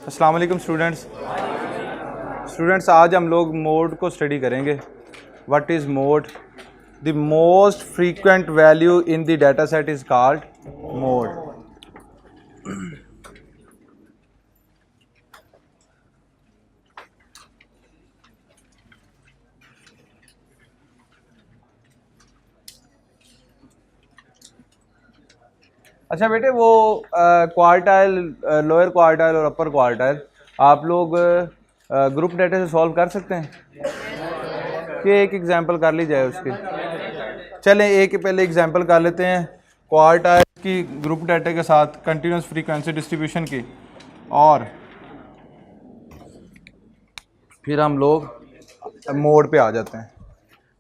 अस्सलाम वालेकुम स्टूडेंट्स। आज हम लोग मोड को स्टडी करेंगे। What is mode? The most frequent value in the data set is called mode. अच्छा बेटे, वो क्वार्टाइल, लोअर क्वार्टाइल और अपर क्वार्टाइल आप लोग ग्रुप डाटा से सॉल्व कर सकते हैं कि एक एग्जांपल कर ली जाए उसकी? चलें एक पहले एग्जांपल कर लेते हैं क्वार्टाइल की ग्रुप डाटा के साथ कंटिन्यूस फ्रीक्वेंसी डिस्ट्रीब्यूशन की, और फिर हम लोग मोड पे आ जाते हैं।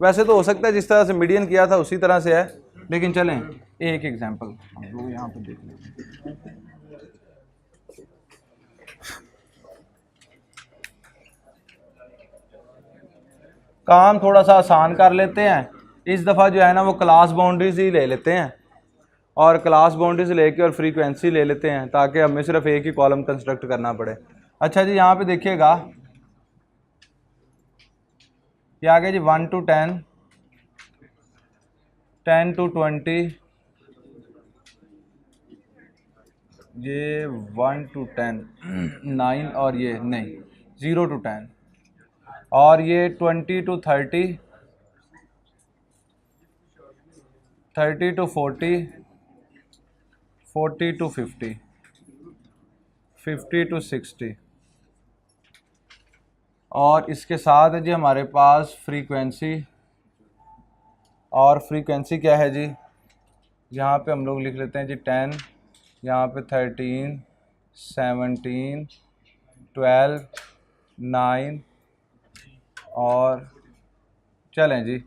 वैसे तो हो सकता है जिस तरह से मीडियन किया था उसी तरह से है, लेकिन चलें एक एग्जांपल हम लोग यहाँ पे देख लेते हैं। काम थोड़ा सा आसान कर लेते हैं। इस दफ़ा जो है ना वो क्लास बाउंड्रीज ही ले लेते हैं, और क्लास बाउंड्रीज लेके और फ्रीक्वेंसी ले लेते हैं ताकि हमें सिर्फ एक ही कॉलम कंस्ट्रक्ट करना पड़े। अच्छा जी, यहाँ पे देखिएगा ये आ गया जी 1 to 10, 10 to 20, ये 1 to 10, 9, और ये नहीं 0 to 10, और ये 20 to 30, 30 to 40, 40 to 50, 50 to 60, और इसके साथ है जी हमारे पास फ्रीक्वेंसी। और फ्रीक्वेंसी क्या है जी? यहाँ पे हम लोग लिख लेते हैं जी 10, यहाँ पे 13, 17, 12, 9, और चलें जी,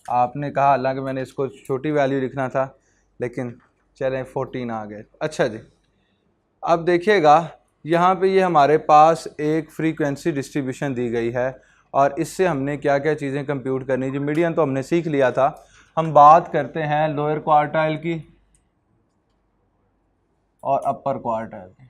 आपने कहा हालांकि मैंने इसको छोटी वैल्यू लिखना था, लेकिन चलें 14 आ गए। अच्छा जी, अब देखिएगा यहाँ पे ये हमारे पास एक फ्रीक्वेंसी डिस्ट्रीब्यूशन दी गई है, और इससे हमने क्या क्या चीज़ें कंप्यूट करनी। जो मीडियन तो हमने सीख लिया था, हम बात करते हैं लोअर क्वार्टाइल की और अपर क्वार्टाइल की।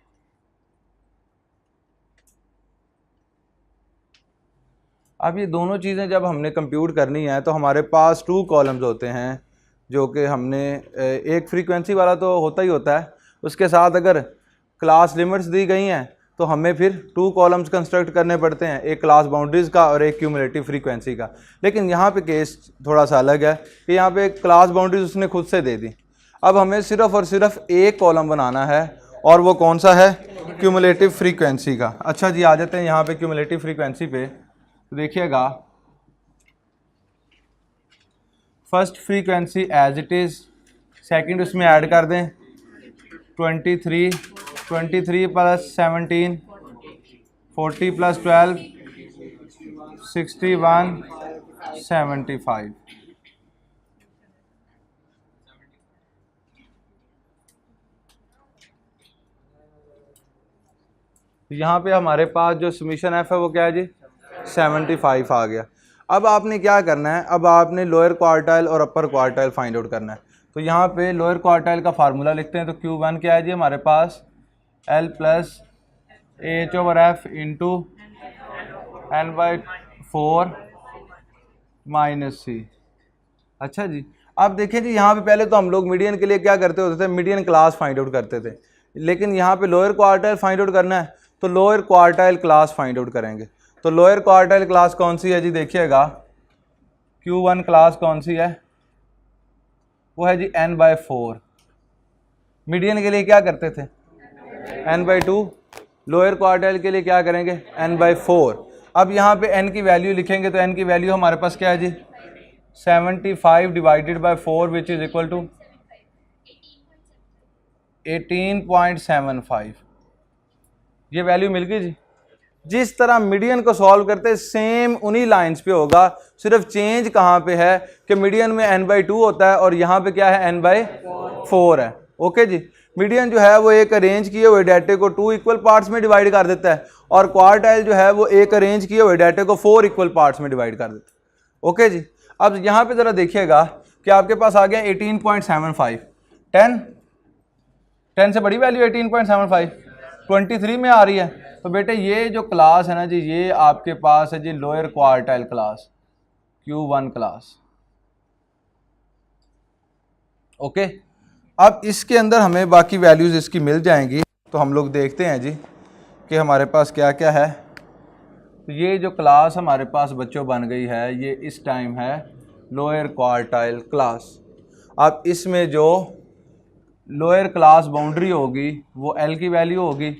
अब ये दोनों चीज़ें जब हमने कंप्यूट करनी है तो हमारे पास 2 कॉलम्स होते हैं, जो कि हमने एक फ्रीक्वेंसी वाला तो होता ही होता है, उसके साथ अगर क्लास लिमिट्स दी गई हैं तो हमें फिर 2 कॉलम्स कंस्ट्रक्ट करने पड़ते हैं, एक क्लास बाउंड्रीज़ का और एक क्यूमुलेटिव फ्रीक्वेंसी का। लेकिन यहाँ पे केस थोड़ा सा अलग है कि यहाँ पे क्लास बाउंड्रीज उसने खुद से दे दी। अब हमें सिर्फ और सिर्फ एक कॉलम बनाना है, और वो कौन सा है? क्यूमुलेटिव फ्रीक्वेंसी का। अच्छा जी, आ जाते हैं यहाँ पे क्यूमुलेटिव फ्रीक्वेंसी पे। तो देखिएगा first frequency as it is, second उसमें ऐड कर दें 23, 23 प्लस 17, 40 प्लस 12, 61, 75। यहाँ पे हमारे पास जो समीशन एफ है वो क्या है जी? 75 आ गया। अब आपने क्या करना है? अब आपने लोअर क्वार्टाइल और अपर क्वार्टाइल फाइंड आउट करना है। तो यहाँ पे लोअर क्वार्टाइल का फार्मूला लिखते हैं। तो Q1 क्या है जी हमारे पास? L plus H/F into N/4 minus C। अच्छा जी, अब देखिए जी, यहाँ पे पहले तो हम लोग मीडियन के लिए क्या करते होते थे? मीडियन क्लास फाइंड आउट करते थे। लेकिन यहाँ पे लोअर क्वार्टाइल फाइंड आउट करना है तो lower quartile class find out करेंगे। तो लोअर क्वार्टाइल क्लास कौन सी है जी? देखिएगा Q1 क्लास कौन सी है? वो है जी N/4। मीडियन के लिए क्या करते थे? N/2। लोअर क्वार्टाइल के लिए क्या करेंगे? N/4। अब यहाँ पे N की वैल्यू लिखेंगे तो N की वैल्यू हमारे पास क्या है जी? 75 divided by 4 which is equal to 18.75। ये वैल्यू मिल गई जी। जिस तरह मीडियन को सॉल्व करते हैं सेम उन्हीं लाइंस पे होगा, सिर्फ चेंज कहाँ पे है कि मीडियन में N/2 होता है और यहाँ पे क्या है? N/4 है। ओके जी, मीडियन जो है वो एक अरेंज किए हुए डाटे को 2 इक्वल पार्ट्स में डिवाइड कर देता है, और क्वार्टाइल जो है वो एक अरेंज किए हुए डाटे को 4 इक्वल पार्ट्स में डिवाइड कर देता है। ओके जी, अब यहाँ पे ज़रा देखिएगा कि आपके पास आ गया 18.75। 10 से बड़ी वैल्यू 18.75 23 में आ रही है, तो बेटे ये जो क्लास है ना जी, ये आपके पास है जी lower quartile class, Q1 class. Okay, अब इसके अंदर हमें बाकी वैल्यूज़ इसकी मिल जाएंगी। तो हम लोग देखते हैं जी कि हमारे पास क्या क्या है। तो ये जो क्लास हमारे पास बच्चों बन गई है, ये इस टाइम है लोअर क्वार्टाइल क्लास। अब इसमें जो लोअर क्लास बाउंड्री होगी वो L की वैल्यू होगी,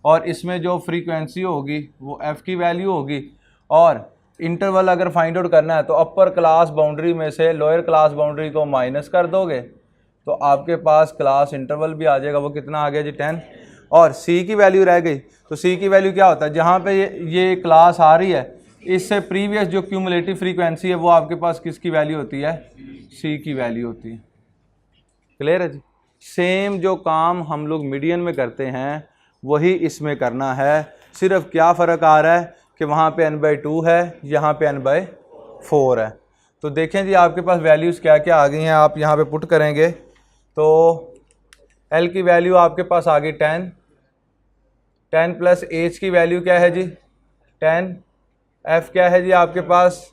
और इसमें जो फ्रीक्वेंसी होगी वो F की वैल्यू होगी, और इंटरवल अगर फाइंड आउट करना है तो अपर क्लास बाउंड्री में से लोअर क्लास बाउंड्री को माइनस कर दोगे तो आपके पास क्लास इंटरवल भी आ जाएगा। वो कितना आ गया जी 10, और C की वैल्यू रह गई। तो C की वैल्यू क्या होता है, जहाँ पे ये क्लास आ रही है इससे प्रीवियस जो क्यूमुलेटिव फ्रीक्वेंसी है वो आपके पास किसकी वैल्यू होती है, C की वैल्यू होती है। क्लियर है जी। सेम जो काम हम लोग मीडियन में करते हैं वही इसमें करना है, सिर्फ क्या फ़र्क आ रहा है कि वहाँ पे n/2 है, यहाँ पे n/4 है। तो देखें जी आपके पास वैल्यूज़ क्या क्या आ गई हैं, आप यहाँ पे पुट करेंगे तो L की वैल्यू आपके पास आ गई 10, 10 प्लस H की वैल्यू क्या है जी 10, F क्या है जी आपके पास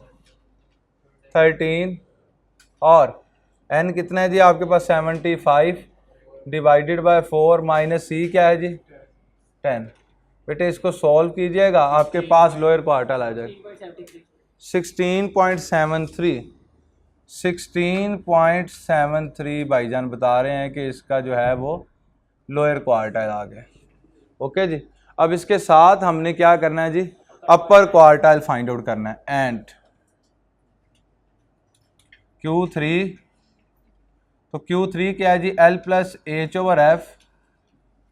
13, और N कितना है जी आपके पास 75 डिवाइडेड बाय 4 माइनस C क्या है जी 10। बेटे इसको सॉल्व कीजिएगा, आपके पास लोअर क्वार्टाइल आ जाएगा 16.73 भाईजान बता रहे हैं कि इसका जो है वो लोअर क्वार्टाइल आ गया। ओके जी, अब इसके साथ हमने क्या करना है जी, अपर क्वार्टाइल फाइंड आउट करना है। एंड Q3, तो Q3 क्या है जी L plus H/F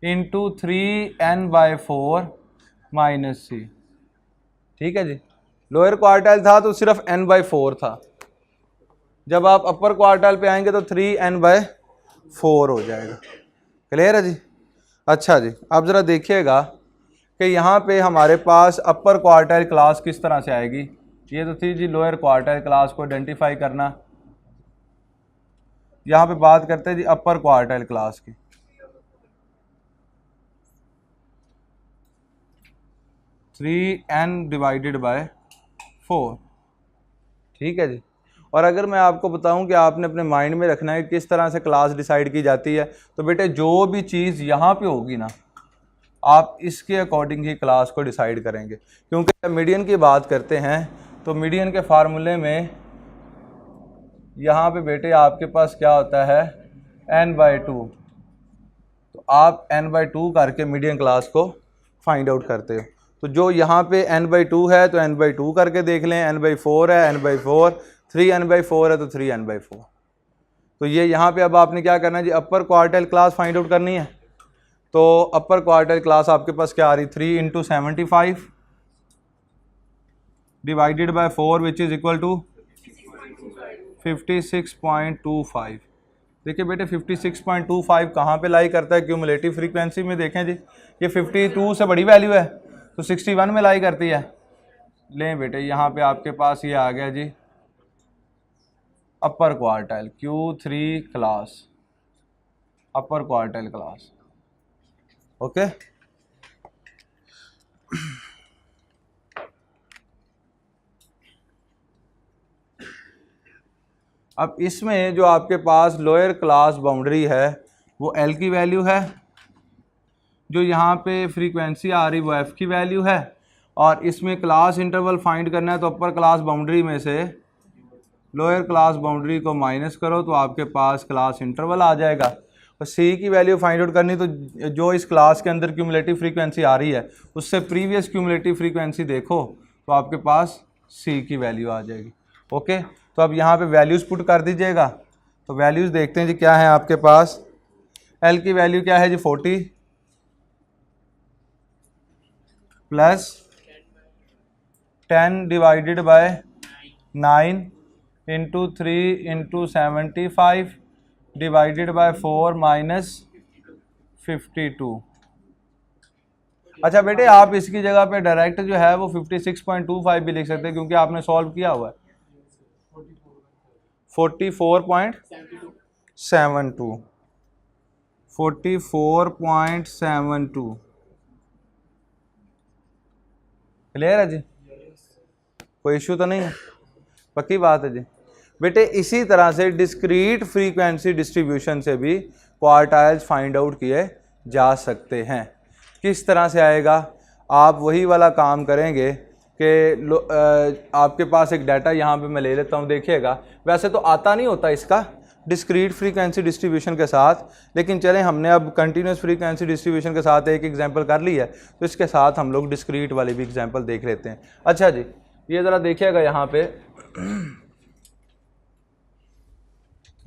into 3n/4 minus C। ठीक है जी, लोअर क्वार्टाइल था तो सिर्फ n/4 था, जब आप अपर क्वार्टाइल पे आएंगे तो 3n/4 हो जाएगा। क्लियर है जी। अच्छा जी, अब ज़रा देखिएगा कि यहाँ पे हमारे पास अपर क्वार्टाइल क्लास किस तरह से आएगी। ये तो थी जी लोअर क्वार्टाइल क्लास को आइडेंटिफाई करना। यहाँ पे बात करते हैं जी अपर क्वार्टाइल क्लास की। (3n/4) ठीक है जी। और अगर मैं आपको बताऊं कि आपने अपने माइंड में रखना है किस तरह से क्लास डिसाइड की जाती है, तो बेटे जो भी चीज़ यहाँ पे होगी ना आप इसके अकॉर्डिंग ही क्लास को डिसाइड करेंगे। क्योंकि जब मीडियन की बात करते हैं तो मीडियन के फार्मूले में यहाँ पे बेटे आपके पास क्या होता है n/2, तो आप n/2 करके मीडियन क्लास को फाइंड आउट करते हो। तो जो यहाँ पे n/2 है तो n/2 करके देख लें, n/4 है n/4, 3n/4 है तो 3n/4। तो ये यहाँ पे अब आपने क्या करना है जी, upper quartile class find out करनी है। तो अपर क्वार्टाइल क्लास आपके पास क्या आ रही, 3 × 75 divided by 4 which is equal to 56.25। देखिए बेटे 56.25 कहाँ पे लाई करता है, क्यूमुलेटिव फ्रीक्वेंसी में देखें जी, ये 52 से बड़ी वैल्यू है तो 61 में लाई करती है। लें बेटे यहाँ पे आपके पास ये आ गया जी upper quartile Q3 class, upper quartile class. Okay, अब इसमें जो आपके पास लोअर क्लास बाउंड्री है वो L की वैल्यू है, जो यहाँ पे फ्रीक्वेंसी आ रही वो F की वैल्यू है, और इसमें क्लास इंटरवल फाइंड करना है तो अपर क्लास बाउंड्री में से लोअर क्लास बाउंड्री को माइनस करो तो आपके पास क्लास इंटरवल आ जाएगा। और C की वैल्यू फाइंड आउट करनी तो जो इस क्लास के अंदर क्यूमुलेटिव फ्रीक्वेंसी आ रही है उससे प्रीवियस क्यूमुलेटिव फ्रीक्वेंसी देखो तो आपके पास C की वैल्यू आ जाएगी। ओके, तो अब यहाँ पे वैल्यूज़ पुट कर दीजिएगा। तो वैल्यूज़ देखते हैं जी क्या है आपके पास। L की वैल्यू क्या है जी 40 plus 10 divided by 9 into 3 into 75 divided by 4 minus 52। अच्छा बेटे आप इसकी जगह पे डायरेक्ट जो है वो 56.25 भी लिख सकते हैं क्योंकि आपने सॉल्व किया हुआ है। 44.72 44.72। क्लियर है जी, कोई इशू तो नहीं है, पक्की बात है जी बेटे। इसी तरह से डिस्क्रीट फ्रीक्वेंसी डिस्ट्रीब्यूशन से भी क्वार्टाइल्स फाइंड आउट किए जा सकते हैं। किस तरह से आएगा, आप वही वाला काम करेंगे कि आपके पास एक डाटा यहाँ पे मैं ले लेता हूँ, देखिएगा वैसे तो आता नहीं होता इसका डिस्क्रीट फ्रीक्वेंसी डिस्ट्रीब्यूशन के साथ, लेकिन चलें हमने अब कंटिन्यूस फ्रीक्वेंसी डिस्ट्रीब्यूशन के साथ एक एग्जांपल कर लिया है, तो इसके साथ हम लोग डिस्क्रीट वाली भी एग्जांपल देख लेते हैं। अच्छा जी, ये ज़रा देखिएगा यहाँ पे,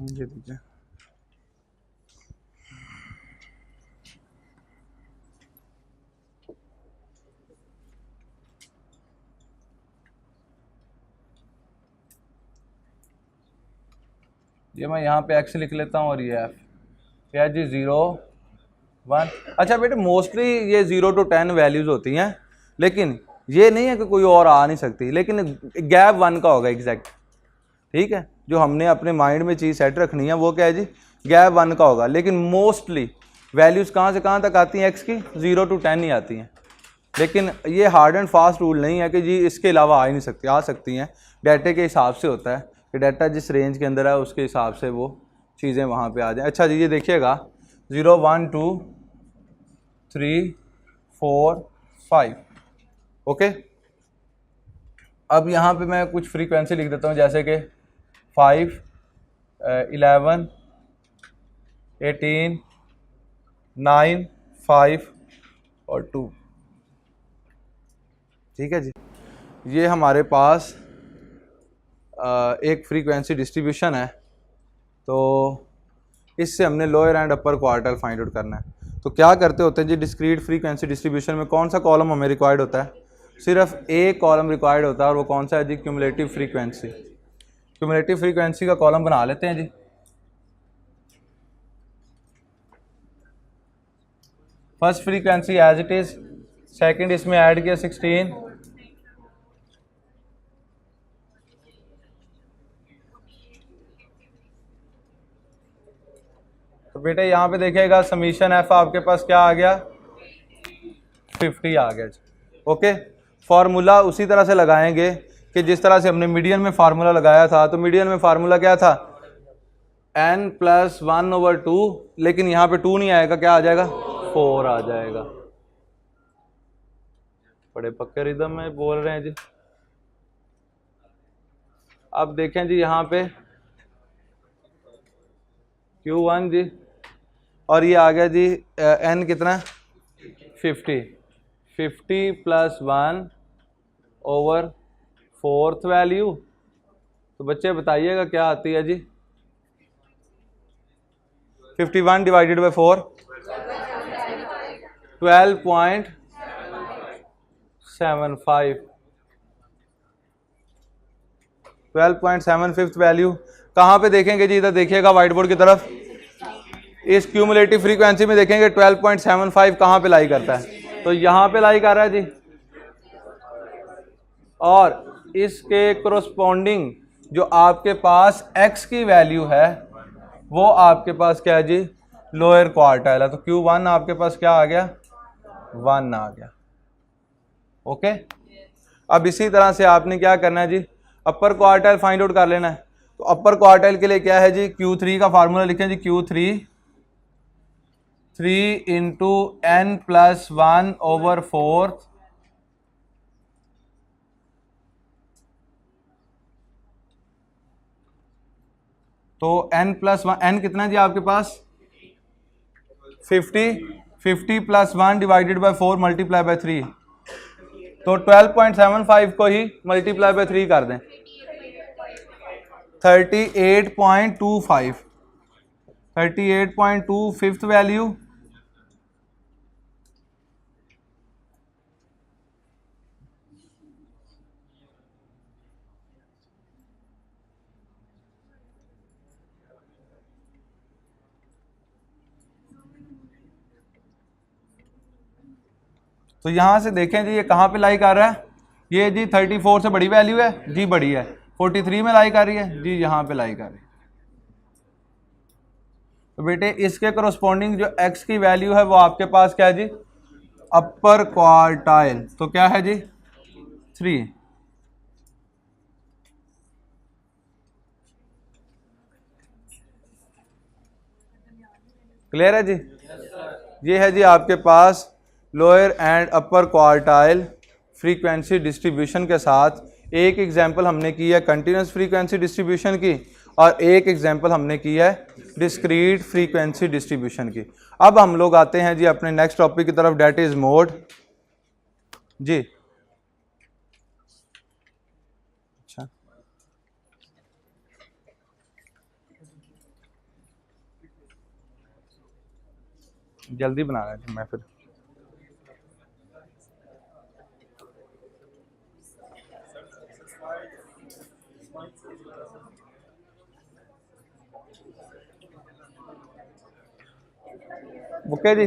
ये देखिए ये मैं यहाँ पे x लिख लेता हूँ और ये f, क्या जी 0 1। अच्छा बेटे मोस्टली ये 0 to 10 वैल्यूज़ होती हैं, लेकिन ये नहीं है कि कोई और आ नहीं सकती, लेकिन गैप 1 का होगा एग्जैक्ट, ठीक है। जो हमने अपने माइंड में चीज़ सेट रखनी है वो क्या है जी, गैप 1 का होगा, लेकिन मोस्टली वैल्यूज़ कहाँ से कहाँ तक आती हैं x की, 0 to 10 ही आती हैं। लेकिन ये हार्ड एंड फास्ट रूल नहीं है कि जी इसके अलावा आ ही नहीं सकती, आ सकती हैं, डाटे के हिसाब से होता है कि डाटा जिस रेंज के अंदर है उसके हिसाब से वो चीज़ें वहाँ पे आ जाएं। अच्छा जी, ये देखिएगा 0 1 2 3 4 5, ओके। अब यहाँ पे मैं कुछ फ्रीक्वेंसी लिख देता हूँ, जैसे कि 5 11 18 9 5 और 2, ठीक है जी। ये हमारे पास एक फ्रीक्वेंसी डिस्ट्रीब्यूशन है, तो इससे हमने lower and upper quartile find out करना है। तो क्या करते होते हैं जी, डिस्क्रीट फ्रीक्वेंसी डिस्ट्रीब्यूशन में कौन सा कॉलम हमें रिक्वायर्ड होता है, सिर्फ एक कॉलम रिक्वायर्ड होता है, और वो कौन सा है जी, क्यूमुलेटिव फ्रीक्वेंसी। क्यूमुलेटिव फ्रीक्वेंसी का कॉलम बना लेते हैं जी। First frequency as it is, second इसमें ऐड किया 16, तो बेटे यहाँ पे देखिएगा समीशन एफ आपके पास क्या आ गया, 50 आ गया। ओके, फार्मूला उसी तरह से लगाएंगे कि जिस तरह से हमने मीडियन में फार्मूला लगाया था। तो मीडियन में फार्मूला क्या था, n + 1/2, लेकिन यहाँ पे 2 नहीं आएगा, क्या आ जाएगा, 4 आ जाएगा। बड़े पक्के रिदम में बोल रहे हैं जी। अब देखें जी यहाँ पे Q1 जी, और ये आ गया जी n कितना, 50 + 1/4 वैल्यू। तो बच्चे बताइएगा क्या आती है जी, 51 / 4 12.75 12.75 वैल्यू कहाँ पे देखेंगे जी, इधर देखिएगा व्हाइट बोर्ड की तरफ, इस क्यूमुलेटिव फ्रीक्वेंसी में देखेंगे 12.75 कहाँ पे लाई करता है, तो यहाँ पे लाई कर रहा है जी। और इसके कोरस्पॉन्डिंग जो आपके पास x की वैल्यू है वो आपके पास क्या है जी, लोअर क्वार्टाइल है। तो Q1 आपके पास क्या आ गया, 1 आ गया। ओके, अब इसी तरह से आपने क्या करना है जी, अपर क्वार्टाइल फाइंड आउट कर लेना है। तो अपर क्वार्टाइल के लिए क्या है जी, Q3 का फार्मूला लिखें जी, Q3 3 × n + 1/4 तो n + 1, n कितना जी आपके पास 50 + 1 / 4 × 3, तो 12.75 को ही मल्टीप्लाई बाय 3 कर दें, 38.25 38.2 फिफ्थ वैल्यू, तो यहां से देखें जी ये कहां पे लाई कर रहा है, ये जी 34 से बड़ी वैल्यू है जी, बड़ी है, 43 में लाई कर रही है जी, यहां पे लाई कर रही है। तो बेटे इसके करस्पॉन्डिंग जो x की वैल्यू है वो आपके पास क्या है जी, अपर क्वार्टाइल। तो क्या है जी, 3। क्लियर है जी? ये है जी आपके पास lower and upper quartile frequency distribution के साथ एक एग्जांपल हमने की है कंटिन्यूस फ्रीक्वेंसी डिस्ट्रीब्यूशन की और एक एग्जांपल हमने की है डिस्क्रीट फ्रीक्वेंसी डिस्ट्रीब्यूशन की। अब हम लोग आते हैं जी अपने नेक्स्ट टॉपिक की तरफ, डेट इज मोड जी। अच्छा, जल्दी बना रहा है मैं फिर। ओके जी,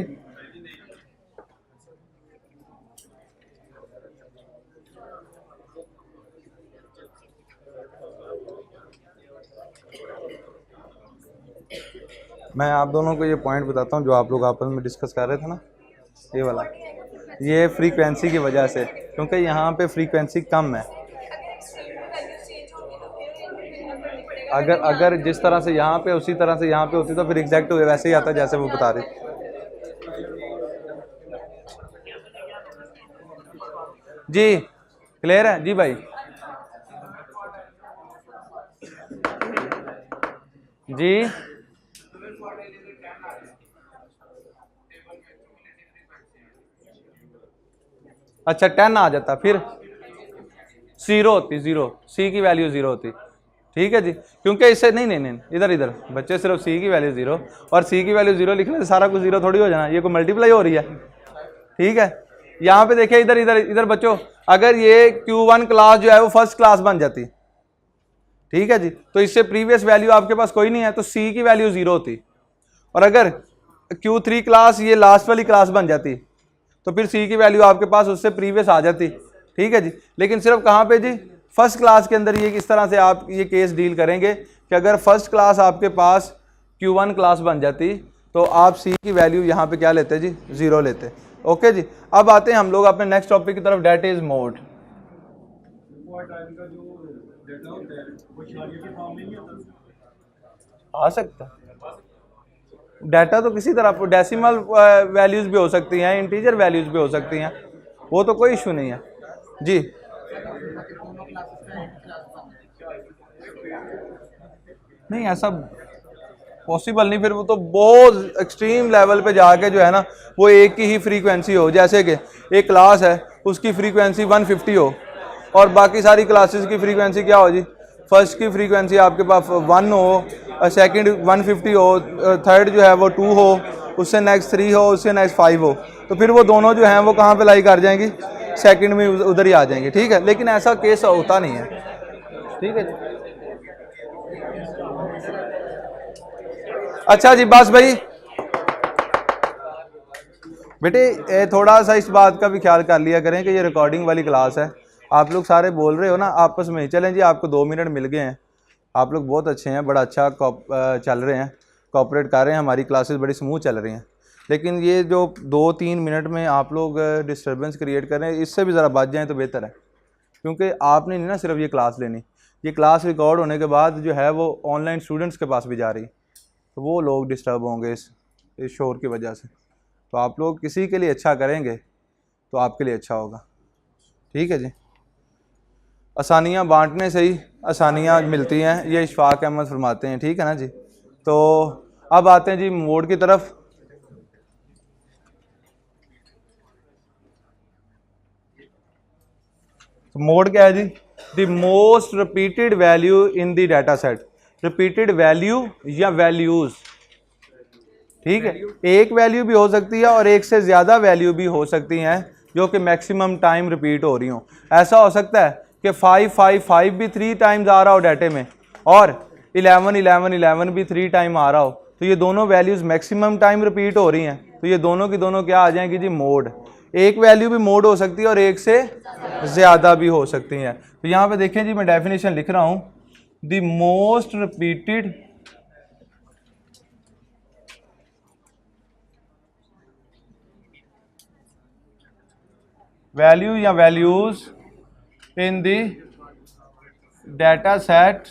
मैं आप दोनों को ये पॉइंट बताता हूँ जो आप लोग आपस में डिस्कस कर रहे थे ना, ये वाला, ये फ्रीक्वेंसी की वजह से, क्योंकि यहाँ पे फ्रीक्वेंसी कम है। अगर जिस तरह से यहाँ पे उसी तरह से यहाँ पे होती तो फिर एग्जैक्ट वैसे ही आता जैसे वो बता रही। जी क्लियर है जी भाई? जी अच्छा 10 आ जाता, फिर 0 होती, 0 सी की वैल्यू 0 होती। ठीक है जी, क्योंकि इससे नहीं इधर इधर बच्चे सिर्फ सी की वैल्यू 0 और सी की वैल्यू 0 लिखने से सारा कुछ 0 थोड़ी हो जाना, ये कोई मल्टीप्लाई हो रही है। ठीक है, यहाँ पे देखिए इधर इधर इधर बच्चों, अगर ये Q1 क्लास जो है वो फर्स्ट क्लास बन जाती, ठीक है जी, तो इससे प्रीवियस वैल्यू आपके पास कोई नहीं है तो सी की वैल्यू 0 होती, और अगर Q3 क्लास ये लास्ट वाली क्लास बन जाती तो फिर सी की वैल्यू आपके पास उससे प्रीवियस आ जाती। ठीक है जी, लेकिन सिर्फ कहाँ पे जी, फर्स्ट क्लास के अंदर ये किस तरह से आप ये केस डील करेंगे कि अगर फर्स्ट क्लास आपके पास Q1 क्लास बन जाती तो आप सी की वैल्यू यहाँ पे क्या लेते जी, 0 लेते। ओके जी, अब आते हैं हम लोग अपने नेक्स्ट टॉपिक की तरफ, डेट इज मोड। आ सकता डाटा तो किसी तरह डेसिमल वैल्यूज भी हो सकती हैं, इंटीजर वैल्यूज भी हो सकती हैं, वो तो कोई इशू नहीं है जी। नहीं ऐसा पॉसिबल नहीं, फिर वो तो बहुत एक्सट्रीम लेवल पे जाके जो है ना वो एक की ही फ्रीक्वेंसी हो, जैसे कि एक क्लास है उसकी फ्रीक्वेंसी 150 हो और बाकी सारी क्लासेस की फ्रीक्वेंसी क्या हो जी, फर्स्ट की फ्रीक्वेंसी आपके पास 1 हो, सेकंड 150 हो, थर्ड जो है वो 2 हो, उससे नेक्स्ट 3 हो, उससे नेक्स्ट 5 हो, तो फिर वो दोनों जो हैं वो कहाँ पे लाई कर जाएंगी, सेकंड में उधर ही आ जाएंगे। ठीक है, लेकिन ऐसा केस होता नहीं है। ठीक है, अच्छा जी बस भाई बेटे थोड़ा सा इस बात का भी ख्याल कर लिया करें कि ये रिकॉर्डिंग वाली क्लास है, आप लोग सारे बोल रहे हो ना आपस में। चलें जी, आपको 2 मिनट मिल गए हैं, आप लोग बहुत अच्छे हैं, बड़ा अच्छा चल रहे हैं, कोऑपरेट कर रहे हैं, हमारी क्लासेस बड़ी स्मूथ चल रही हैं, लेकिन ये जो 2-3 मिनट में आप लोग डिस्टर्बेंस क्रिएट कर रहे हैं, इससे भी ज़रा बच जाएँ तो बेहतर है, क्योंकि आपने नहीं ना सिर्फ ये क्लास लेनी, ये क्लास रिकॉर्ड होने के बाद जो है वो ऑनलाइन स्टूडेंट्स के पास भी जा रही, तो वो लोग डिस्टर्ब होंगे इस शोर की वजह से। तो आप लोग किसी के लिए अच्छा करेंगे तो आपके लिए अच्छा होगा। ठीक है जी, आसानियाँ बांटने से ही आसानियाँ मिलती हैं, ये इशफाक अहमद फरमाते हैं। ठीक है ना जी, तो अब आते हैं जी मोड की तरफ। तो मोड क्या है जी, the most repeated value in the data set, repeated value या वैल्यूज। ठीक है, एक वैल्यू भी हो सकती है और एक से ज़्यादा वैल्यू भी हो सकती हैं जो कि मैक्सिमम टाइम रिपीट हो रही हो। ऐसा हो सकता है कि 555 भी 3 टाइम्स आ रहा हो डाटे में और 1111 भी 3 टाइम आ रहा हो, तो ये दोनों वैल्यूज़ मैक्सिमम टाइम रिपीट हो रही हैं, तो ये दोनों की दोनों क्या आ जाएंगी जी, मोड। एक वैल्यू भी मोड हो सकती है और एक से ज़्यादा भी हो सकती हैं। तो यहाँ पे देखें जी, मैं डेफिनेशन लिख रहा हूँ, द मोस्ट रिपीटेड वैल्यू या values in the data set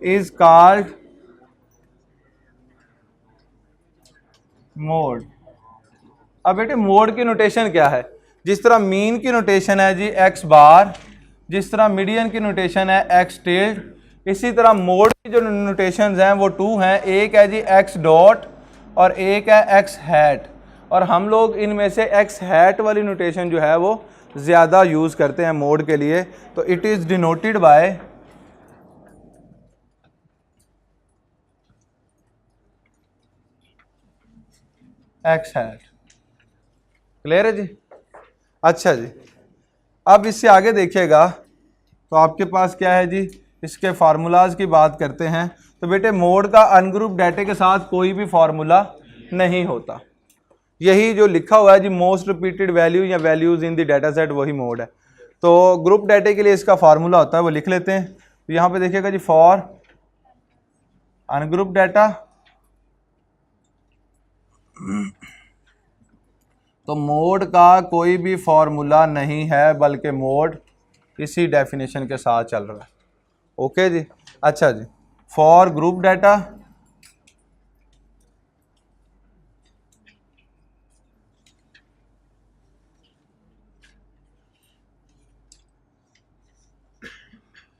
is called mode. अब बेटे मोड की नोटेशन क्या है? जिस तरह मीन की नोटेशन है जी एक्स बार, जिस तरह मीडियन की नोटेशन है एक्स टिल्ड, इसी तरह मोड की जो नोटेशंस हैं वो टू हैं। एक है जी एक्स डॉट और एक है एक्स हैट, और हम लोग इनमें से एक्स हैट वाली नोटेशन जो है वो ज़्यादा यूज़ करते हैं मोड के लिए। तो it is denoted by x hat. Clear है जी? अच्छा जी, अब इससे आगे देखिएगा तो आपके पास क्या है जी, इसके फार्मूलाज की बात करते हैं। तो बेटे मोड का अनग्रुप डाटे के साथ कोई भी फार्मूला नहीं होता। यही जो लिखा हुआ है जी मोस्ट रिपीटेड वैल्यू या values in the data set, वही मोड है। तो ग्रुप डाटे के लिए इसका फार्मूला होता है, वो लिख लेते हैं। तो यहाँ पे देखिएगा जी फॉर अनग्रुप डाटा, तो मोड का कोई भी फॉर्मूला नहीं है, बल्कि मोड इसी डेफिनेशन के साथ चल रहा है। ओके जी। अच्छा जी, for group data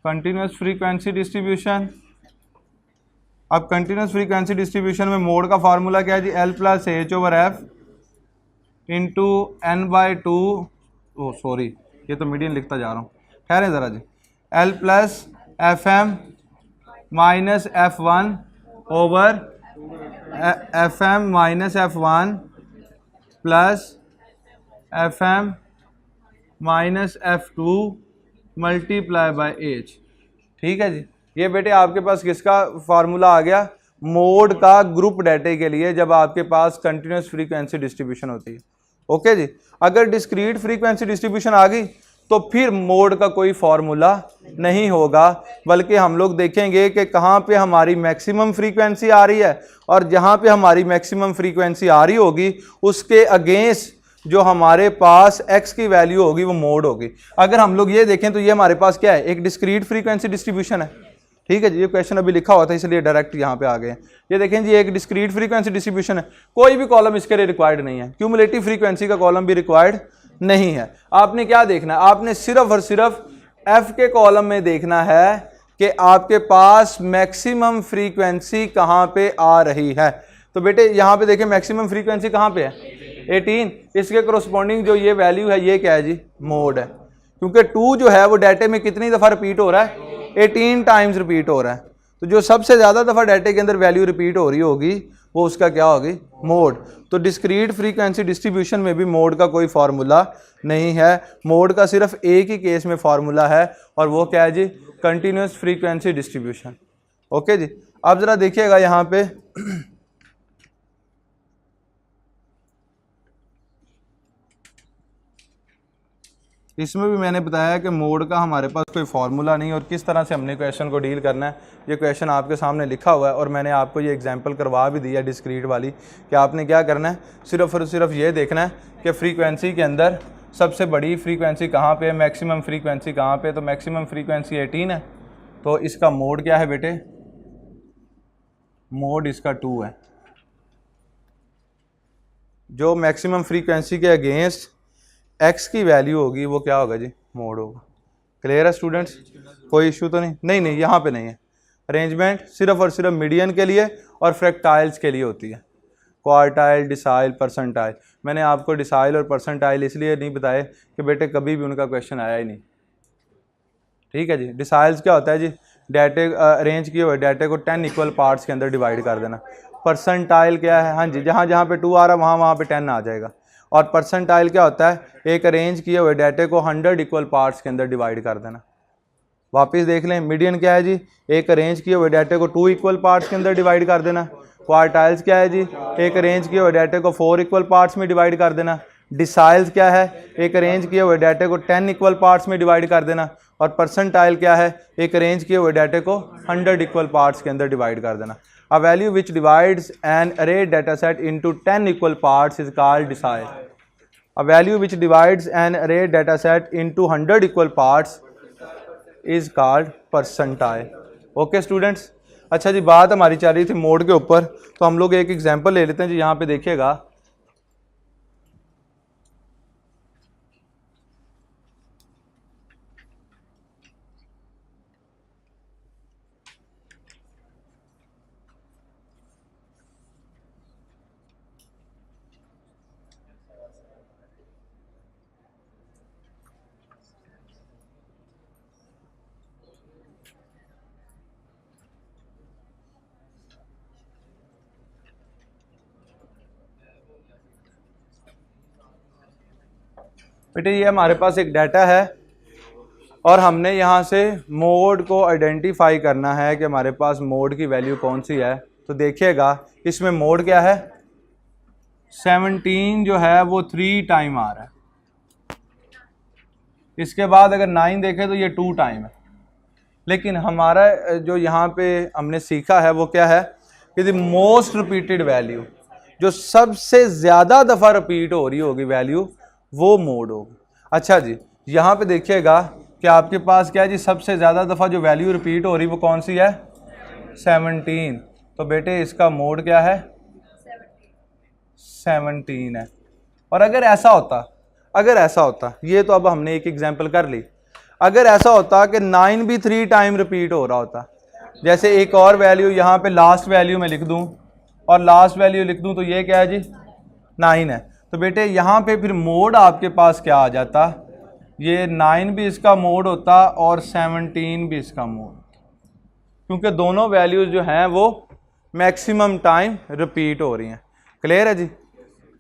continuous frequency distribution. अब कंटिन्यूस फ्रीक्वेंसी डिस्ट्रीब्यूशन में मोड का फार्मूला क्या है जी, L plus H over F into N by two, oh sorry ये तो मीडियन लिखता जा रहा हूँ, ठहरें ज़रा जी, L plus F M minus F one over F M minus F one plus F M minus F two multiply by H. ठीक है जी। ये बेटे आपके पास किसका फार्मूला आ गया? मोड का ग्रुप डाटे के लिए, जब आपके पास कंटिन्यूस फ्रीक्वेंसी डिस्ट्रीब्यूशन होती है। ओके जी। अगर डिस्क्रीट फ्रीक्वेंसी डिस्ट्रीब्यूशन आ गई तो फिर मोड का कोई फार्मूला नहीं होगा, बल्कि हम लोग देखेंगे कि कहाँ पे हमारी मैक्सिमम फ्रीक्वेंसी आ रही है, और जहाँ पे हमारी मैक्सिमम फ्रीक्वेंसी आ रही होगी उसके अगेंस्ट जो हमारे पास x की वैल्यू होगी वो मोड होगी। अगर हम लोग ये देखें तो ये हमारे पास क्या है, एक डिस्क्रीट फ्रीक्वेंसी डिस्ट्रीब्यूशन है। ठीक है जी, ये क्वेश्चन अभी लिखा हुआ था इसलिए डायरेक्ट यहाँ पे आ गए हैं। ये देखें जी एक डिस्क्रीट फ्रीक्वेंसी डिस्ट्रीब्यूशन है, कोई भी कॉलम इसके लिए रिक्वायर्ड नहीं है, क्यूमुलेटिव फ्रीक्वेंसी का कॉलम भी रिक्वायर्ड नहीं है। आपने क्या देखना है, आपने सिर्फ और सिर्फ एफ के कॉलम में देखना है कि आपके पास मैक्सिमम फ्रीक्वेंसी कहाँ पे आ रही है। तो बेटे यहाँ पे देखें मैक्सिमम फ्रीक्वेंसी कहाँ पे है, 18। इसके कोरोस्पोंडिंग जो ये वैल्यू है ये क्या है जी, मोड है, क्योंकि 2 जो है वो डाटे में कितनी दफ़ा रिपीट हो रहा है, 18 टाइम्स रिपीट हो रहा है। तो जो सबसे ज़्यादा दफ़ा डाटे के अंदर वैल्यू रिपीट हो रही होगी वो उसका क्या होगी, मोड। तो डिस्क्रीट फ्रीक्वेंसी डिस्ट्रीब्यूशन में भी मोड का कोई फार्मूला नहीं है। मोड का सिर्फ एक ही केस में फार्मूला है, और वो क्या है जी, कंटिन्यूस फ्रीक्वेंसी डिस्ट्रीब्यूशन। ओके जी। अब ज़रा देखिएगा यहाँ पे इसमें भी मैंने बताया कि मोड का हमारे पास कोई फार्मूला नहीं, और किस तरह से हमने क्वेश्चन को डील करना है ये क्वेश्चन आपके सामने लिखा हुआ है, और मैंने आपको ये एग्जांपल करवा भी दिया डिस्क्रीट वाली कि आपने क्या करना है, सिर्फ और सिर्फ ये देखना है कि फ्रीक्वेंसी के अंदर सबसे बड़ी फ्रीक्वेंसी कहाँ पे है, मैक्सिमम फ्रीक्वेंसी कहाँ पे। तो मैक्सिमम फ्रीक्वेंसी 18 है, तो इसका मोड क्या है बेटे, मोड इसका 2 है। जो मैक्सिमम फ्रीक्वेंसी के अगेंस्ट x की वैल्यू होगी वो क्या होगा जी, मोड होगा। क्लियर है स्टूडेंट्स? कोई इशू तो नहीं नहीं यहाँ पे नहीं है। अरेंजमेंट सिर्फ और सिर्फ मीडियन के लिए और फ्रैक्टाइल्स के लिए होती है, क्वार्टाइल, डिसाइल, परसेंटाइल। मैंने आपको डिसाइल और परसेंटाइल इसलिए नहीं बताए कि बेटे कभी भी उनका क्वेश्चन आया ही नहीं। ठीक है जी। डिसाइल्स क्या होता है जी, डाटे अरेंज किए हुए डाटे को 10 इक्वल पार्ट्स के अंदर डिवाइड कर देना। परसेंटाइल क्या है, हाँ जी, जहाँ जहाँ पे 2 आ रहा है वहाँ पे 10 आ जाएगा। और परसेंटाइल क्या होता है, एक अरेंज किए हुए डाटे को 100 इक्वल पार्ट्स के अंदर डिवाइड कर देना। वापस देख लें, मीडियन क्या है जी, एक अरेंज किए हुए डाटे को 2 इक्वल पार्ट्स के अंदर डिवाइड कर देना। क्वार्टाइल्स क्या है जी, एक अरेंज किए हुए डाटे को 4 इक्वल पार्ट्स में डिवाइड कर देना। डिसाइल्स क्या है, एक अरेंज किए हुए डाटे को 10 इक्वल पार्ट्स में डिवाइड कर देना। और परसेंटाइल क्या है, एक अरेंज किए हुए डाटे को 100 इक्वल पार्ट्स के अंदर डिवाइड कर देना। A value which divides an array data set into 10 equal parts is called decile. A value which divides an अरे data set into 100 equal parts is called percentile. Okay students, अच्छा जी, बात हमारी चल रही थी मोड के ऊपर, तो हम लोग एक एग्जांपल ले लेते हैं जी। यहाँ पे देखिएगा, बेटे ये हमारे पास एक डाटा है और हमने यहाँ से मोड को आइडेंटिफाई करना है कि हमारे पास मोड की वैल्यू कौन सी है। तो देखिएगा इसमें मोड क्या है, 17 जो है वो 3 टाइम आ रहा है। इसके बाद अगर 9 देखें तो ये 2 टाइम है। लेकिन हमारा जो यहाँ पे हमने सीखा है वो क्या है कि द मोस्ट रिपीटेड वैल्यू, जो सबसे ज़्यादा दफ़ा रिपीट हो रही होगी वैल्यू, वो मोड होगी। अच्छा जी, यहाँ पे देखिएगा कि आपके पास क्या है जी, सबसे ज़्यादा दफ़ा जो वैल्यू रिपीट हो रही वो कौन सी है, 17। तो बेटे इसका मोड क्या है, 17 है। और अगर ऐसा होता, ये तो अब हमने एक एग्जांपल कर ली, अगर ऐसा होता कि 9 भी 3 टाइम रिपीट हो रहा होता, जैसे एक और वैल्यू यहाँ पे लास्ट वैल्यू में लिख दूँ और लास्ट वैल्यू लिख दूँ, तो ये क्या है जी, 9 है। तो बेटे यहाँ पे फिर मोड आपके पास क्या आ जाता, ये 9 भी इसका मोड होता और 17 भी इसका मोड, क्योंकि दोनों वैल्यूज़ जो हैं वो मैक्सिमम टाइम रिपीट हो रही हैं। क्लियर है जी,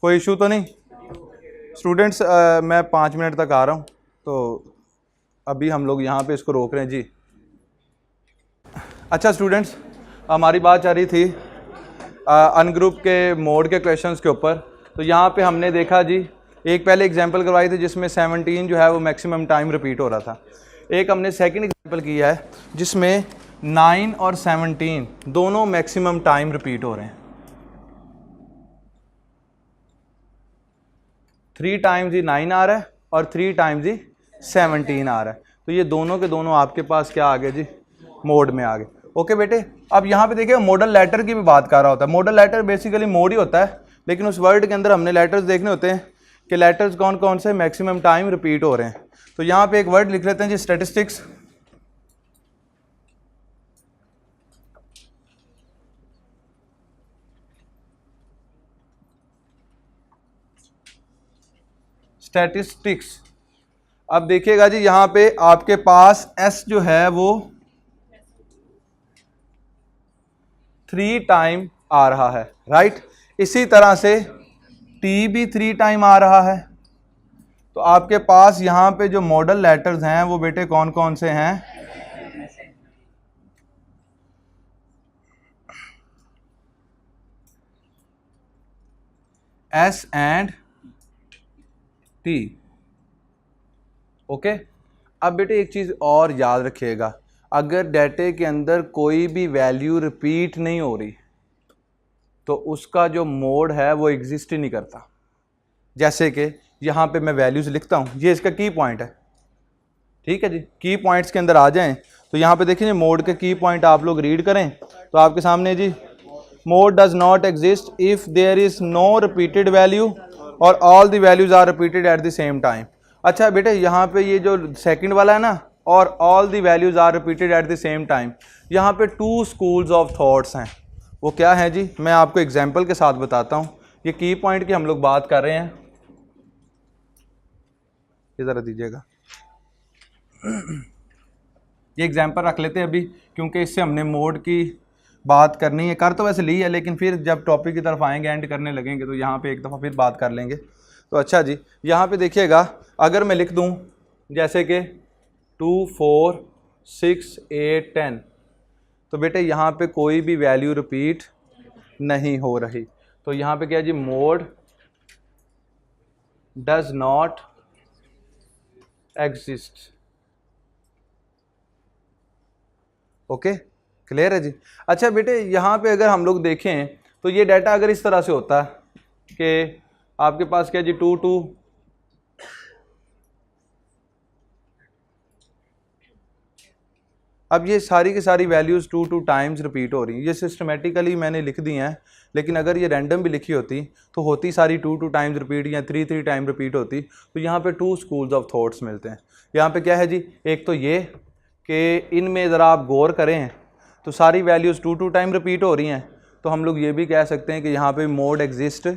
कोई इशू तो नहीं स्टूडेंट्स? मैं 5 मिनट तक आ रहा हूँ, तो अभी हम लोग यहाँ पे इसको रोक रहे हैं जी। अच्छा स्टूडेंट्स, हमारी बात चल रही थी अनग्रुप के मोड के क्वेश्चंस के ऊपर। तो यहाँ पे हमने देखा जी, एक पहले एग्जांपल करवाई थी जिसमें 17 जो है वो मैक्सिमम टाइम रिपीट हो रहा था। एक हमने सेकंड एग्जांपल किया है जिसमें 9 और 17 दोनों मैक्सिमम टाइम रिपीट हो रहे हैं। 3 टाइम्स ही 9 आ रहा है और 3 टाइम्स ही 17 आ रहा है। तो ये दोनों के दोनों आपके पास क्या आ गए जी, मोड में आ गए। ओके बेटे, अब यहाँ पे देखिए मॉडल लेटर की भी बात कर रहा होता है। मॉडल लेटर बेसिकली मोड ही होता है, लेकिन उस वर्ड के अंदर हमने लेटर्स देखने होते हैं कि लेटर्स कौन कौन से मैक्सिमम टाइम रिपीट हो रहे हैं। तो यहाँ पे एक वर्ड लिख लेते हैं जी, स्टैटिस्टिक्स। स्टैटिस्टिक्स। अब देखिएगा जी, यहाँ पे आपके पास एस जो है वो 3 टाइम आ रहा है, राइट। इसी तरह से टी भी 3 टाइम आ रहा है। तो आपके पास यहाँ पे जो मॉडल लेटर्स हैं वो बेटे कौन कौन से हैं, एस एंड टी। ओके, अब बेटे एक चीज़ और याद रखिएगा, अगर डाटे के अंदर कोई भी वैल्यू रिपीट नहीं हो रही तो उसका जो मोड है वो एग्जिस्ट ही नहीं करता। जैसे कि यहाँ पे मैं वैल्यूज़ लिखता हूँ, ये इसका की पॉइंट है, ठीक है जी। की पॉइंट्स के अंदर आ जाएं तो यहाँ पे देखिए मोड के की पॉइंट आप लोग रीड करें तो आपके सामने जी, mode does not exist if there is no repeated value और all the values are repeated at the same time. अच्छा बेटे, यहाँ पे ये जो सेकंड वाला है ना, और all the values are repeated at the same time, यहाँ पे 2 स्कूल्स ऑफ थॉट्स हैं। वो क्या है जी, मैं आपको एग्जांपल के साथ बताता हूँ। ये की पॉइंट की हम लोग बात कर रहे हैं, ये ज़रा दीजिएगा, ये एग्जांपल रख लेते हैं अभी, क्योंकि इससे हमने मोड की बात करनी है। कर तो वैसे ली है, लेकिन फिर जब टॉपिक की तरफ आएंगे, एंड करने लगेंगे, तो यहाँ पे एक दफ़ा फिर बात कर लेंगे। तो अच्छा जी, यहाँ पे देखिएगा, अगर मैं लिख दूँ जैसे कि 2 4 6 8 10, तो बेटे यहाँ पे कोई भी वैल्यू रिपीट नहीं हो रही। तो यहाँ पे क्या है जी, mode does not exist. Okay, clear है जी। अच्छा बेटे, यहाँ पे अगर हम लोग देखें तो ये डाटा अगर इस तरह से होता है कि आपके पास क्या जी, 2 2 अब ये सारी की सारी वैल्यूज़ 2 टाइम्स रिपीट हो रही हैं। ये सिस्टमेटिकली मैंने लिख दी हैं, लेकिन अगर ये रैंडम भी लिखी होती तो होती सारी 2 टाइम्स रिपीट या 3 टाइम रिपीट होती। तो यहाँ पे 2 स्कूल्स ऑफ थॉट्स मिलते हैं। यहाँ पे क्या है जी, एक तो ये कि इनमें ज़रा आप गौर करें तो सारी वैल्यूज़ 2 टाइम रिपीट हो रही हैं। तो हम लोग ये भी कह सकते हैं कि यहाँ पे मोड एग्जिस्ट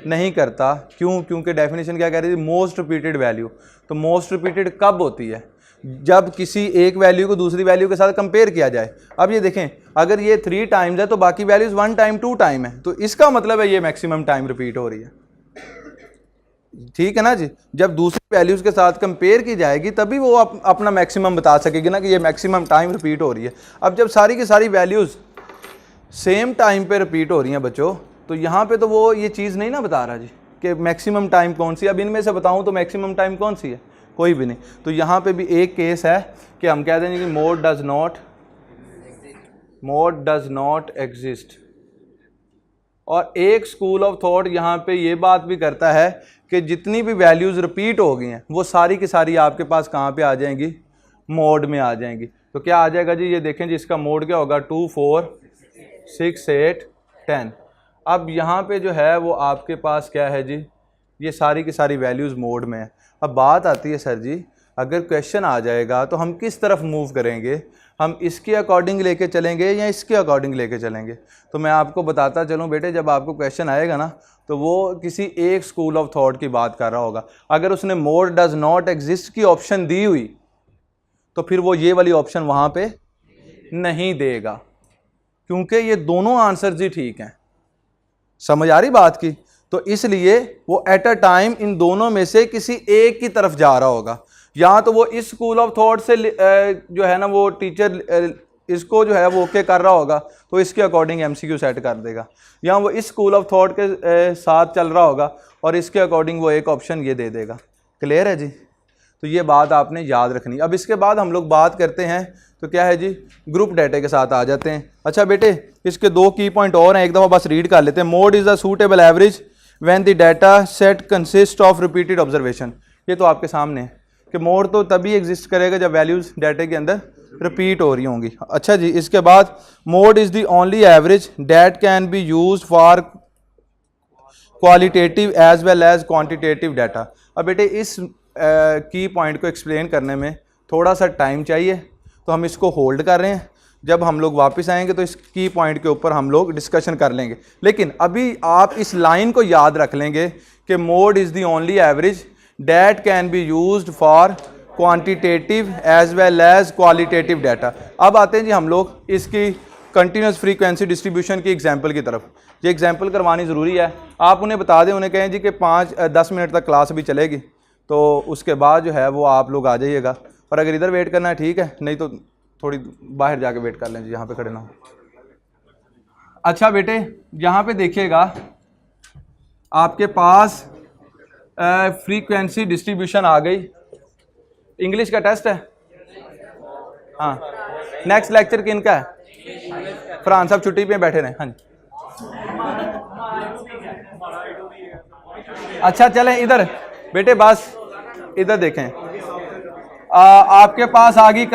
नहीं करता। क्यों? क्योंकि डेफिनेशन क्या कह रही थी, मोस्ट रिपीटेड वैल्यू। तो मोस्ट रिपीटेड कब होती है? जब किसी एक वैल्यू को दूसरी वैल्यू के साथ कंपेयर किया जाए। अब ये देखें, अगर ये 3 टाइम्स है तो बाकी वैल्यूज़ 1 टाइम 2 टाइम है, तो इसका मतलब है ये मैक्सिमम टाइम रिपीट हो रही है। ठीक है ना जी। जब दूसरी वैल्यूज़ के साथ कंपेयर की जाएगी तभी वो अपना मैक्सिमम बता सकेगी ना कि ये मैक्सिमम टाइम रिपीट हो रही है। अब जब सारी की सारी वैल्यूज़ सेम टाइम पे रिपीट हो रही हैं बच्चों, तो यहाँ पे तो वो ये चीज़ नहीं ना बता रहा जी कि मैक्सिमम टाइम कौन सी है। अब इनमें से बताऊँ तो मैक्सिमम टाइम कौन सी है? कोई भी नहीं। तो यहाँ पे भी एक केस है कि हम कह देंगे कि मोड डज नॉट एग्जिस्ट। और एक स्कूल ऑफ थॉट यहाँ पे ये बात भी करता है कि जितनी भी वैल्यूज़ रिपीट हो गई हैं वो सारी की सारी आपके पास कहाँ पे आ जाएंगी? मोड में आ जाएंगी। तो क्या आ जाएगा जी, ये देखें जी, इसका मोड क्या होगा? 2 4 6 8 10। अब यहाँ पे जो है वो आपके पास क्या है जी, ये सारी की सारी वैल्यूज़ मोड में है। अब बात आती है सर जी, अगर क्वेश्चन आ जाएगा तो हम किस तरफ मूव करेंगे? हम इसके अकॉर्डिंग लेके चलेंगे या इसके अकॉर्डिंग लेके चलेंगे? तो मैं आपको बताता चलूँ बेटे, जब आपको क्वेश्चन आएगा ना तो वो किसी एक स्कूल ऑफ थॉट की बात कर रहा होगा। अगर उसने मोड डज नॉट एग्जिस्ट की ऑप्शन दी हुई तो फिर वो ये वाली ऑप्शन वहाँ पे नहीं देगा, क्योंकि ये दोनों आंसर्स ही ठीक हैं। समझ आ रही बात की? तो इसलिए वो एट अ टाइम इन दोनों में से किसी एक की तरफ जा रहा होगा। या तो वो इस स्कूल ऑफ थॉट से जो है ना वो टीचर इसको जो है वो ओके कर रहा होगा तो इसके अकॉर्डिंग एमसीक्यू सेट कर देगा, या वो इस स्कूल ऑफ थॉट के साथ चल रहा होगा और इसके अकॉर्डिंग वो एक ऑप्शन ये दे देगा। क्लियर है जी? तो ये बात आपने याद रखनी। अब इसके बाद हम लोग बात करते हैं तो क्या है जी, ग्रुप डाटा के साथ आ जाते हैं। अच्छा बेटे, इसके 2 की पॉइंट और हैं, एक दफ़ा बस रीड कर लेते हैं। Mode is a suitable average when the data set consist of repeated observation. ये तो आपके सामने है कि मोड तो तभी एग्जिस्ट करेगा जब वैल्यूज़ डाटा के अंदर रिपीट हो रही होंगी। अच्छा जी, इसके बाद mode is the only average that can be use for qualitative as well as quantitative data. अब बेटे इस की पॉइंट को एक्सप्लेन करने में थोड़ा सा टाइम चाहिए, तो हम इसको होल्ड कर रहे हैं। जब हम लोग वापस आएंगे तो इस की पॉइंट के ऊपर हम लोग डिस्कशन कर लेंगे। लेकिन अभी आप इस लाइन को याद रख लेंगे कि mode is the only average that can be used for quantitative as well as qualitative data. अब आते हैं जी हम लोग इसकी कंटिन्यूस फ्रीक्वेंसी डिस्ट्रीब्यूशन की एग्जांपल की तरफ। ये एग्जांपल करवानी ज़रूरी है। आप उन्हें बता दें, उन्हें कहें जी कि 5-10 मिनट तक क्लास भी चलेगी, तो उसके बाद जो है वो आप लोग आ जाइएगा। और अगर इधर वेट करना है ठीक है, नहीं तो थोड़ी बाहर जाके वेट कर लें जी, यहाँ पे खड़े ना हो। अच्छा बेटे, यहाँ पे देखिएगा आपके पास फ्रीक्वेंसी डिस्ट्रीब्यूशन आ गई। इंग्लिश का टेस्ट है, हाँ। नेक्स्ट लेक्चर किन का है? फरहान साहब छुट्टी पे बैठे रहे। हाँ जी, अच्छा चलें इधर बेटे, बस इधर देखें। आपके पास आ गई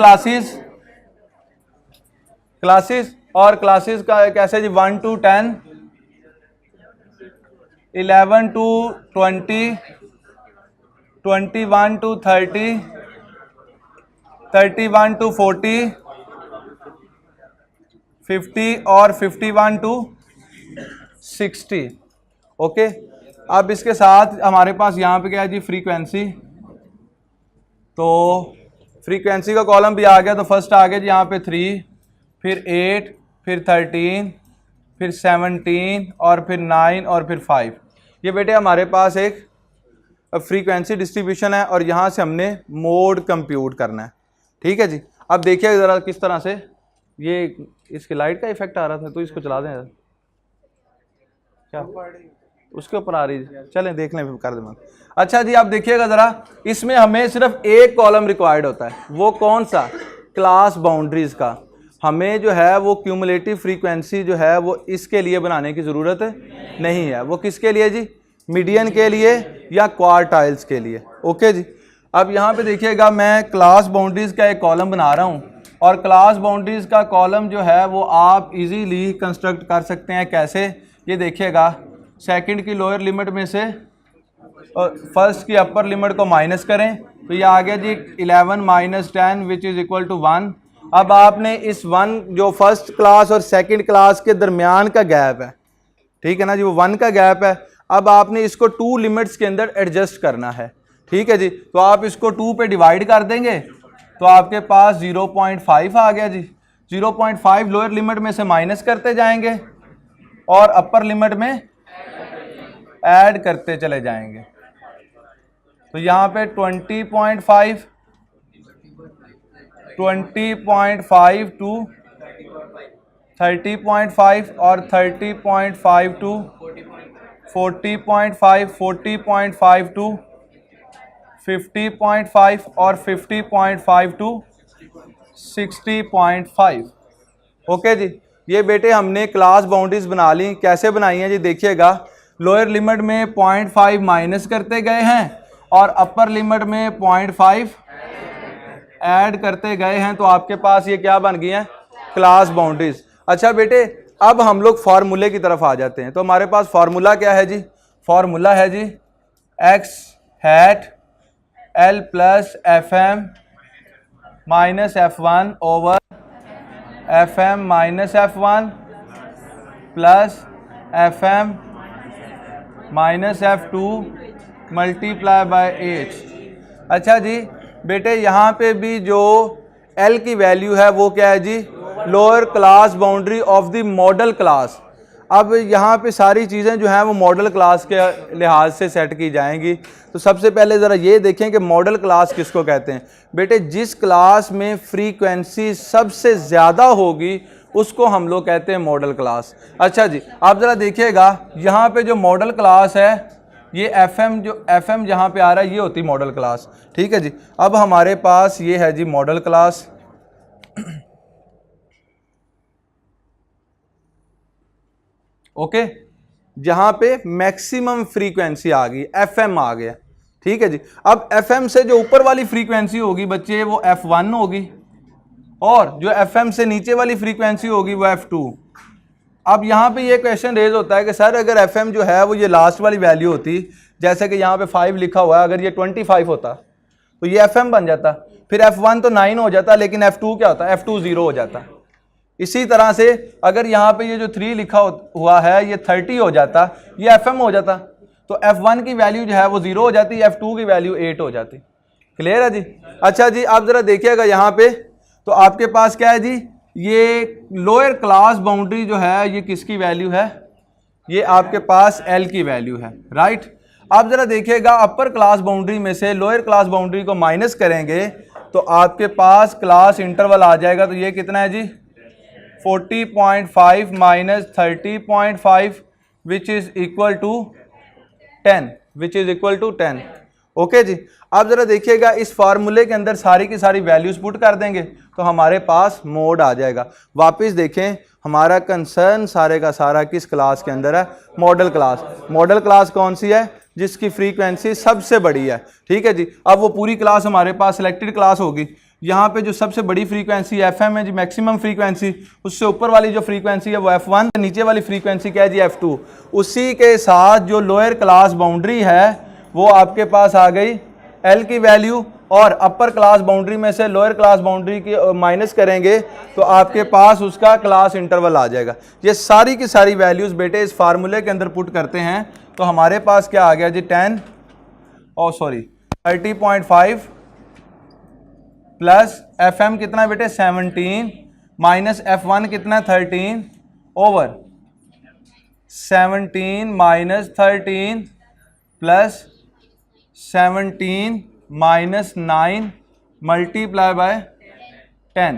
क्लासेस और क्लासेस का कैसे जी, 1 to 10, 11 to 20, 21 to 30, 31 to 40, 50 और 51 to 60। ओके, अब इसके साथ हमारे पास यहाँ पे क्या है जी, फ्रीक्वेंसी। तो फ्रीक्वेंसी का कॉलम भी आ गया। तो फर्स्ट आ गया जी यहाँ पे 3, फिर 8, फिर 13, फिर 17 और फिर 9 और फिर 5। ये बेटे हमारे पास एक फ्रीक्वेंसी डिस्ट्रीब्यूशन है और यहाँ से हमने मोड कंप्यूट करना है। ठीक है जी। अब देखिए ज़रा किस तरह से ये इसकी लाइट का इफेक्ट आ रहा था, तो इसको चला दें ज़रा। क्या उसके ऊपर आ रही है? चलें देख लें, फिर कर दें। अच्छा जी, आप देखिएगा ज़रा, इसमें हमें सिर्फ एक कॉलम रिक्वायर्ड होता है। वो कौन सा? क्लास बाउंड्रीज़ का। हमें जो है वो क्यूमुलेटिव फ्रीक्वेंसी जो है वो इसके लिए बनाने की ज़रूरत नहीं है। वो किसके लिए जी? मीडियन के लिए या क्वार्टाइल्स के लिए। ओके जी। अब यहाँ पे देखिएगा, मैं क्लास बाउंड्रीज़ का एक कॉलम बना रहा हूँ। और क्लास बाउंड्रीज का कॉलम जो है वो आप इजीली कंस्ट्रक्ट कर सकते हैं। कैसे, ये देखिएगा, सेकंड की लोअर लिमिट में से और फर्स्ट की अपर लिमिट को माइनस करें तो ये आ गया जी 11 minus 10 which is equal to 1। अब आपने इस 1 जो फर्स्ट क्लास और सेकंड क्लास के दरमियान का गैप है, ठीक है ना जी, वो 1 का गैप है। अब आपने इसको 2 लिमिट्स के अंदर एडजस्ट करना है, ठीक है जी। तो आप इसको 2 पे डिवाइड कर देंगे तो आपके पास 0.5 आ गया जी। 0.5 लोअर लिमिट में से माइनस करते जाएंगे और अपर लिमिट में ऐड करते चले जाएंगे। तो यहाँ पे 20.5 टू 30.5 और 30.5 टू 40.5, 40.5 टू 50.5 और 50.5 टू 60.5। ओके जी, ये बेटे हमने क्लास बाउंड्रीज बना ली। कैसे बनाई हैं जी, देखिएगा, लोअर लिमिट में 0.5 माइनस करते गए हैं और अपर लिमिट में 0.5 ऐड करते गए हैं, तो आपके पास ये क्या बन गई हैं, क्लास बाउंड्रीज। अच्छा बेटे, अब हम लोग फार्मूले की तरफ आ जाते हैं। तो हमारे पास फार्मूला क्या है जी, फार्मूला है जी x hat L plus FM minus F1 over FM minus F1 plus FM minus F2 multiply by H। अच्छा जी बेटे, यहाँ पे भी जो L की वैल्यू है वो क्या है जी, lower class boundary of the modal class. अब यहाँ पे सारी चीज़ें जो हैं वो मॉडल क्लास के लिहाज से सेट की जाएंगी। तो सबसे पहले ज़रा ये देखें कि मॉडल क्लास किसको कहते हैं। बेटे, जिस क्लास में फ्रीक्वेंसी सबसे ज़्यादा होगी उसको हम लोग कहते हैं मॉडल क्लास। अच्छा जी, आप ज़रा देखिएगा, यहाँ पे जो मॉडल क्लास है ये FM, जो FM जहाँ पे आ रहा है ये होती मॉडल क्लास, ठीक है जी। अब हमारे पास ये है जी मॉडल क्लास। ओके, जहां पे मैक्सिमम फ्रीक्वेंसी आ गई, FM आ गया, ठीक है जी। अब FM से जो ऊपर वाली फ्रीक्वेंसी होगी बच्चे वो F1 होगी और जो FM से नीचे वाली फ्रीक्वेंसी होगी वो F2। अब यहाँ पे ये क्वेश्चन रेज होता है कि सर अगर FM जो है वो ये लास्ट वाली वैल्यू होती, जैसे कि यहाँ पे 5 लिखा हुआ है, अगर ये 25 होता तो ये FM बन जाता, फिर F1 तो 9 हो जाता, लेकिन F2 क्या होता, F2 0 हो जाता। इसी तरह से अगर यहाँ पे ये जो 3 लिखा हुआ है ये 30 हो जाता, ये FM हो जाता, तो F1 की वैल्यू जो है वो 0 हो जाती, F2 की वैल्यू 8 हो जाती। क्लियर है जी। अच्छा जी, आप ज़रा देखिएगा यहाँ पे, तो आपके पास क्या है जी, ये लोअर क्लास बाउंड्री जो है ये किसकी वैल्यू है, ये आपके पास L की वैल्यू है, राइट। आप ज़रा देखिएगा, अपर क्लास बाउंड्री में से लोअर क्लास बाउंड्री को माइनस करेंगे तो आपके पास क्लास इंटरवल आ जाएगा। तो ये कितना है जी, 40.5 minus 30.5 which is equal to 10, which is equal to 10। Okay जी, आप ज़रा देखिएगा, इस फार्मूले के अंदर सारी की सारी वैल्यूज पुट कर देंगे तो हमारे पास मोड आ जाएगा। वापस देखें, हमारा कंसर्न सारे का सारा किस क्लास के अंदर है, मॉडल क्लास। मॉडल क्लास कौन सी है, जिसकी फ्रीक्वेंसी सबसे बड़ी है, ठीक है जी। अब वो पूरी क्लास हमारे पास सिलेक्टेड क्लास होगी। यहाँ पे जो सबसे बड़ी फ्रीक्वेंसी FM है जी, मैक्सिमम फ्रीक्वेंसी, उससे ऊपर वाली जो फ्रीक्वेंसी है वो F1, नीचे वाली फ्रीक्वेंसी क्या है जी, F2। उसी के साथ जो लोअर क्लास बाउंड्री है वो आपके पास आ गई L की वैल्यू, और अपर क्लास बाउंड्री में से लोअर क्लास बाउंड्री की माइनस करेंगे तो आपके पास उसका क्लास इंटरवल आ जाएगा। ये सारी की सारी वैल्यूज़ बेटे इस फार्मूले के अंदर पुट करते हैं तो हमारे पास क्या आ गया जी, 30.5 प्लस FM कितना बेटे 17 माइनस F1 कितना 13 over 17 minus 13 plus 17 minus 9 multiply by 10।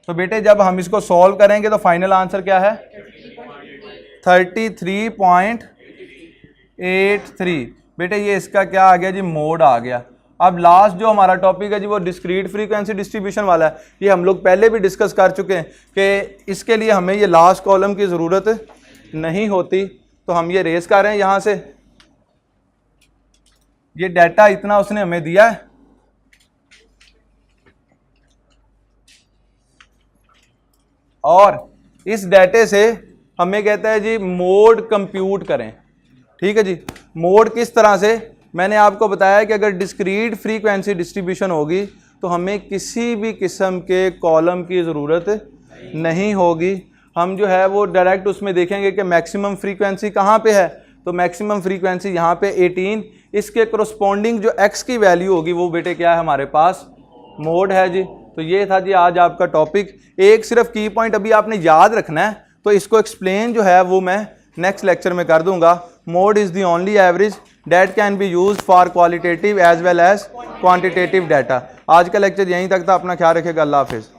तो बेटे जब हम इसको सॉल्व करेंगे तो फाइनल आंसर क्या है, 33.83। बेटे ये इसका क्या आ गया जी, मोड आ गया। अब लास्ट जो हमारा टॉपिक है जी वो डिस्क्रीट फ्रीक्वेंसी डिस्ट्रीब्यूशन वाला है। ये हम लोग पहले भी डिस्कस कर चुके हैं कि इसके लिए हमें ये लास्ट कॉलम की ज़रूरत नहीं होती, तो हम ये रेस कर रहे हैं यहाँ से। ये डाटा इतना उसने हमें दिया है, और इस डाटे से हमें कहता है जी मोड कंप्यूट करें। ठीक है जी, मोड किस तरह से, मैंने आपको बताया कि अगर डिस्क्रीट फ्रीक्वेंसी डिस्ट्रीब्यूशन होगी तो हमें किसी भी किस्म के कॉलम की ज़रूरत नहीं होगी। हम जो है वो डायरेक्ट उसमें देखेंगे कि मैक्सिमम फ्रीक्वेंसी कहाँ पे है, तो मैक्सिमम फ्रीक्वेंसी यहाँ पे 18, इसके करस्पॉन्डिंग जो x की वैल्यू होगी वो बेटे क्या है हमारे पास, मोड है जी। तो ये था जी आज आपका टॉपिक। एक सिर्फ की पॉइंट अभी आपने याद रखना है, तो इसको एक्सप्लेन जो है वो मैं नेक्स्ट लेक्चर में कर दूंगा। Mode is the only average that can be used for qualitative as well as quantitative data. आज का लेक्चर यहीं तक था, अपना ख्याल रखिएगा, अल्लाह हाफिज़।